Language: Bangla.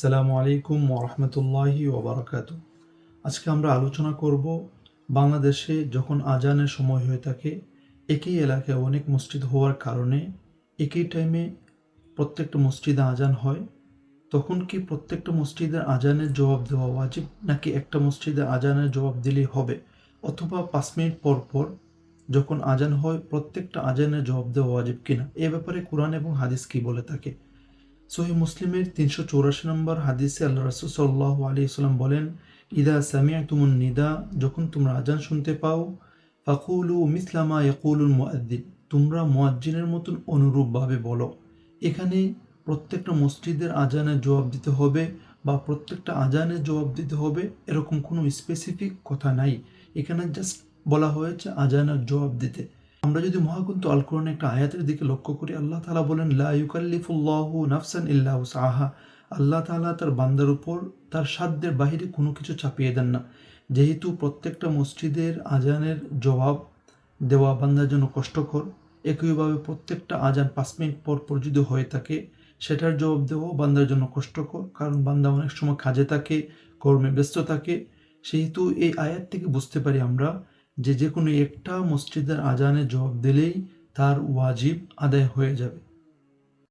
আসসালামু আলাইকুম ওরহমতুল্লাহি ওবরাকাতু। আজকে আমরা আলোচনা করব বাংলাদেশে যখন আজানের সময় হয়ে থাকে, একই এলাকায় অনেক মসজিদ হওয়ার কারণে একই টাইমে প্রত্যেকটা মসজিদে আজান হয়। তখন কি প্রত্যেকটা মসজিদের আজানের জবাব দেওয়া ওয়াজিব, নাকি একটা মসজিদে আজানের জবাব দিলেই হবে, অথবা 5 মিনিট পর পর যখন আজান হয় প্রত্যেকটা আজানের জবাব দেওয়া ওয়াজিব কিনা, এ ব্যাপারে কোরআন এবং হাদিস কি বলে থাকে। সহি মুসলিমের 384 নম্বর হাদিসে আল্লাহ রাসূল সাল্লাল্লাহু আলাইহি ওয়াসাল্লাম বলেন, ইদা সামি'তুমুন নিদা, যখন তোমরা আজান শুনতে পাও, ফাকুলু মিসলা মা ইয়াকুলুল মুয়াজ্জিন, তোমরা মুয়াজ্জিনের মতন অনুরূপভাবে বলো। এখানে প্রত্যেকটা মসজিদের আজানের জবাব দিতে হবে বা প্রত্যেকটা আজানের জবাব দিতে হবে এরকম কোনো স্পেসিফিক কথা নাই। এখানে জাস্ট বলা হয়েছে আজানের জবাব দিতে। আমরা যদি মহাগ্রন্থ আল কোরআনে একটা আয়াতের দিকে লক্ষ্য করি, আল্লাহ তাআলা বলেন, লা ইউকাল্লিফুল্লাহু নাফসান ইল্লা উসআহা। আল্লাহ তাআলা তার বান্দার উপর তার সাধ্যের বাহিরে কোনো কিছু চাপিয়ে দেন না। যেহেতু প্রত্যেকটা মসজিদের আজানের জবাব দেওয়া বান্দার জন্য কষ্টকর, একইভাবে প্রত্যেকটা আজান 5 মিনিট পর পর যদি হয়ে থাকে সেটার জবাব দেওয়াও বান্দার জন্য কষ্টকর, কারণ বান্দা অনেক সময় কাজে থাকে, কর্মে ব্যস্ত থাকে। সেহেতু এই আয়াত থেকে বুঝতে পারি আমরা যে কোনো একটা মসজিদের আজানের জবাব দিলেই তার ওয়াজিব আদায় হয়ে যাবে।